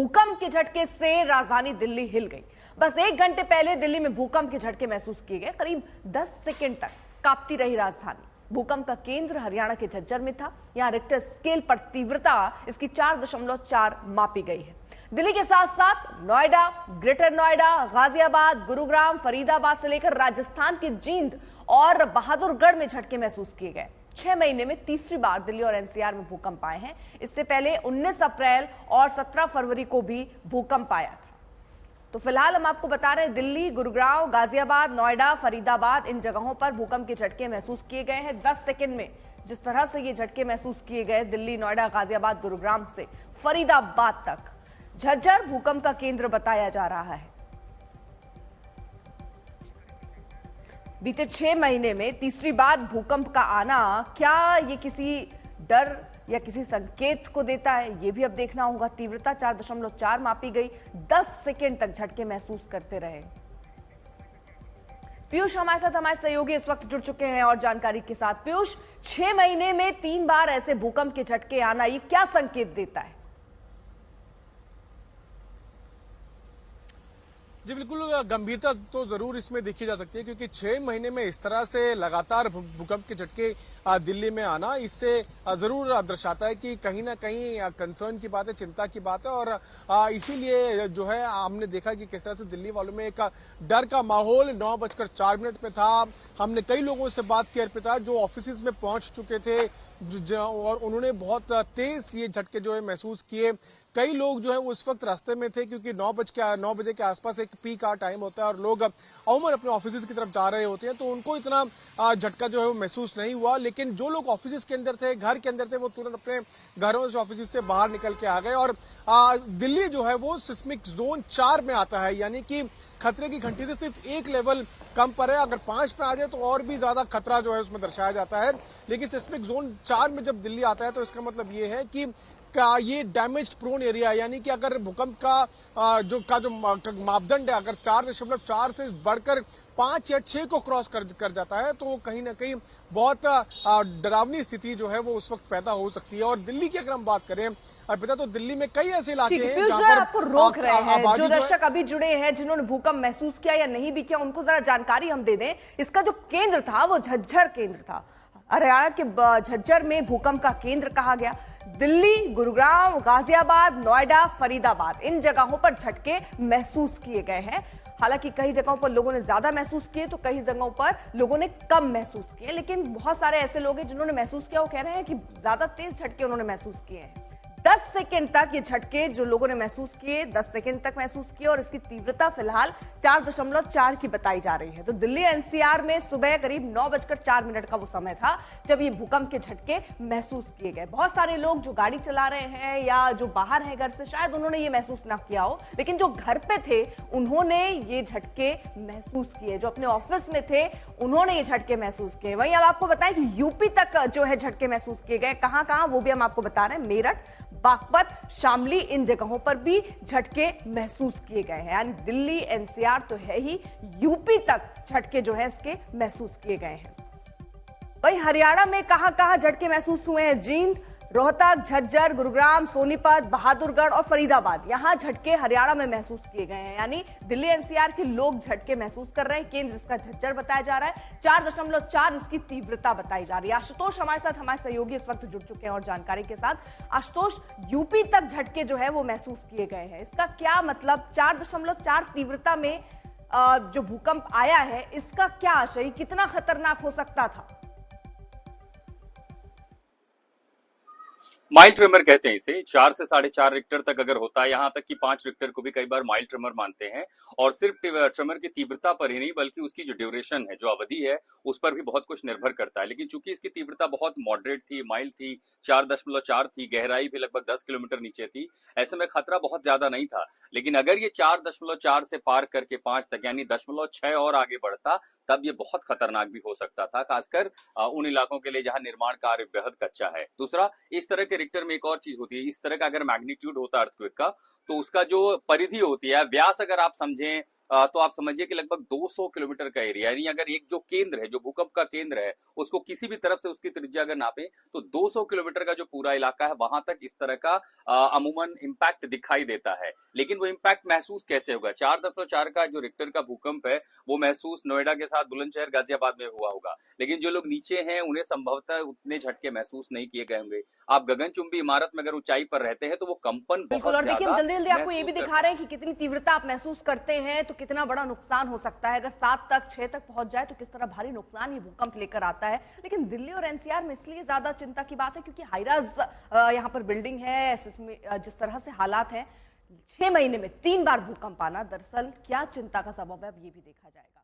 भूकंप के झटके से राजधानी दिल्ली हिल गई। बस 1 घंटे पहले दिल्ली में भूकंप के झटके महसूस किए गए। करीब 10 सेकंड तक कांपती रही राजधानी। भूकंप का केंद्र हरियाणा के झज्जर में था। यहां रिक्टर स्केल पर तीव्रता इसकी 4.4 मापी गई है। दिल्ली के साथ साथ नोएडा, ग्रेटर नोएडा, गाजियाबाद, गुरुग्राम, फरीदाबाद से लेकर राजस्थान के जींद और बहादुरगढ़ में झटके महसूस किए गए। 6 महीने में तीसरी बार दिल्ली और एनसीआर में भूकंप आए हैं। इससे पहले 19 अप्रैल और 17 फरवरी को भी भूकंप आया था। तो फिलहाल हम आपको बता रहे हैं दिल्ली, गुरुग्राम, गाजियाबाद, नोएडा, फरीदाबाद, इन जगहों पर भूकंप के झटके महसूस किए गए हैं। 10 सेकंड में जिस तरह से ये झटके महसूस किए गए दिल्ली, नोएडा, गाजियाबाद, गुरुग्राम से फरीदाबाद तक, झज्जर भूकंप का केंद्र बताया जा रहा है। बीते 6 महीने में तीसरी बार भूकंप का आना क्या ये किसी डर या किसी संकेत को देता है, ये भी अब देखना होगा। तीव्रता 4.4 मापी गई। 10 सेकेंड तक झटके महसूस करते रहे। पीयूष हमारे साथ, हमारे सहयोगी इस वक्त जुड़ चुके हैं और जानकारी के साथ। पीयूष, 6 महीने में 3 बार ऐसे भूकंप के झटके आना, ये क्या संकेत देता है? जी बिल्कुल, गंभीरता तो जरूर इसमें देखी जा सकती है, क्योंकि 6 महीने में इस तरह से लगातार भूकंप के झटके दिल्ली में आना, इससे जरूर दर्शाता है कि कहीं ना कहीं कंसर्न की बात है, चिंता की बात है। और इसीलिए जो है हमने देखा कि किस तरह से दिल्ली वालों में एक डर का माहौल 9:04 पे था। हमने कई लोगों से बात की अर्पिता, जो ऑफिस में पहुंच चुके थे और उन्होंने बहुत तेज ये झटके जो है महसूस किए। कई लोग जो है उस वक्त रास्ते में थे, क्योंकि 9 बजे के आसपास एक पीक आवर टाइम होता है और लोग अमूमन अपने ऑफिस की तरफ जा रहे होते हैं, तो उनको इतना झटका जो है वो महसूस नहीं हुआ। लेकिन जो लोग ऑफिस के अंदर थे, घर के अंदर थे, वो तुरंत अपने घरों से, ऑफिस से बाहर निकल के आ गए। और दिल्ली जो है वो सिस्मिक जोन 4 में आता है, यानी कि खतरे की घंटी से सिर्फ 1 लेवल कम पर है। अगर 5 पे आ जाए तो और भी ज्यादा खतरा जो है उसमें दर्शाया जाता है। लेकिन सिस्मिक जोन 4 में जब दिल्ली आता है तो इसका मतलब ये है कि ये डैमेज प्रोन एरिया, यानी कि अगर भूकंप का जो मापदंड है, अगर 4.4 से बढ़कर 5 या 6 को क्रॉस कर जाता है, तो कहीं ना कहीं बहुत डरावनी स्थिति जो है वो उस वक्त पैदा हो सकती है। और दिल्ली की अगर हम बात करें अर्पिता, तो दिल्ली में कई ऐसे इलाके हैं जहां पर आपको रोक रहे हैं। जो दर्शक अभी जुड़े हैं, जिन्होंने भूकंप महसूस किया या नहीं भी किया, उनको जरा जानकारी हम दे दें। इसका जो केंद्र था वो झज्जर केंद्र था। हरियाणा के झज्जर में भूकंप का केंद्र कहा गया। दिल्ली, गुरुग्राम, गाजियाबाद, नोएडा, फरीदाबाद, इन जगहों पर झटके महसूस किए गए हैं। हालांकि कई जगहों पर लोगों ने ज्यादा महसूस किए तो कई जगहों पर लोगों ने कम महसूस किए। लेकिन बहुत सारे ऐसे लोग हैं जिन्होंने महसूस किया, वो कह रहे हैं कि ज्यादा तेज झटके उन्होंने महसूस किए हैं। 10 सेकंड तक ये झटके जो लोगों ने महसूस किए, 10 सेकंड तक महसूस किए और इसकी तीव्रता फिलहाल 4.4 की बताई जा रही है। तो दिल्ली एनसीआर में सुबह करीब 9:04 का वो समय था जब ये भूकंप के झटके महसूस किए गए। बहुत सारे लोग जो गाड़ी चला रहे हैं या जो बाहर हैं घर से, शायद उन्होंने ये महसूस ना किया हो, लेकिन जो घर पे थे उन्होंने ये झटके महसूस किए। जो अपने ऑफिस में थे उन्होंने ये झटके महसूस किए। वहीं अब आपको बताएं कि यूपी तक जो है झटके महसूस किए गए। कहां कहां वो भी हम आपको बता रहे हैं। मेरठ, बागपत, शामली, इन जगहों पर भी झटके महसूस किए गए हैं। यानी दिल्ली एनसीआर तो है ही, यूपी तक झटके जो है इसके महसूस किए गए हैं। वहीं हरियाणा में कहां कहां झटके महसूस हुए हैं। जींद, रोहतक, झज्जर, गुरुग्राम, सोनीपत, बहादुरगढ़ और फरीदाबाद, यहां झटके हरियाणा में महसूस किए गए हैं। यानी दिल्ली एनसीआर के लोग झटके महसूस कर रहे हैं। केंद्र इसका झज्जर बताया जा रहा है। 4.4 इसकी तीव्रता बताई जा रही है। आशुतोष हमारे साथ, हमारे सहयोगी इस वक्त जुड़ चुके हैं और जानकारी के साथ। आशुतोष, यूपी तक झटके जो है वो महसूस किए गए हैं, इसका क्या मतलब? 4.4 तीव्रता में जो भूकंप आया है, इसका क्या आशय, कितना खतरनाक हो सकता था? माइल्ड ट्रेमर कहते हैं इसे। 4 से 4.5 रिक्टर तक अगर होता है, यहाँ तक कि 5 रिक्टर को भी कई बार माइल्ड ट्रेमर मानते हैं। और सिर्फ ट्रेमर की तीव्रता पर ही नहीं, बल्कि उसकी जो ड्यूरेशन है, जो अवधि है, उस पर भी बहुत कुछ निर्भर करता है। लेकिन चूंकि इसकी तीव्रता बहुत मॉडरेट थी, माइल्ड थी, 4.4 थी, गहराई भी लगभग 10 किलोमीटर नीचे थी, ऐसे में खतरा बहुत ज्यादा नहीं था। लेकिन अगर ये 4.4 से पार करके 5 तक यानी 0.6 और आगे बढ़ता, तब ये बहुत खतरनाक भी हो सकता था, खासकर उन इलाकों के लिए जहां निर्माण कार्य बेहद कच्चा है। दूसरा, इस तरह के रिक्टर में एक और चीज होती है, इस तरह का अगर मैग्नीट्यूड होता है अर्थक्वेक का, तो उसका जो परिधि होती है, व्यास अगर आप समझें तो आप समझिए कि लगभग 200 किलोमीटर का एरिया, यानी अगर एक जो केंद्र है, जो भूकंप का केंद्र है, उसको किसी भी तरफ से उसकी त्रिज्या अगर नापे तो 200 किलोमीटर का जो पूरा इलाका है वहां तक इस तरह का अमूमन इम्पैक्ट दिखाई देता है। लेकिन वो इम्पैक्ट महसूस कैसे होगा? 4.4 का जो रिक्टर का भूकंप है वो महसूस नोएडा के साथ बुलंदशहर, गाजियाबाद में हुआ होगा, लेकिन जो लोग नीचे हैं उन्हें संभवतः उतने झटके महसूस नहीं किए गए होंगे। आप गगनचुंबी इमारत में अगर ऊंचाई पर रहते हैं तो वो कंपन बिल्कुल। बहुत और देखिए, हम ज्यादा जल्दी जल्दी आपको ये भी महसूस दिखा रहे हैं कि कितनी तीव्रता आप महसूस करते हैं तो कितना बड़ा नुकसान हो सकता है। अगर 7 तक 6 तक पहुंच जाए तो किस तरह भारी नुकसान ये भूकंप लेकर आता है। लेकिन दिल्ली और एनसीआर में इसलिए ज्यादा चिंता की बात है क्योंकि हाईराज यहाँ पर बिल्डिंग है, जिस तरह से हालात हैं, 6 महीने में 3 बार भूकंप आना दरअसल क्या चिंता का सबब है, अब ये भी देखा जाएगा।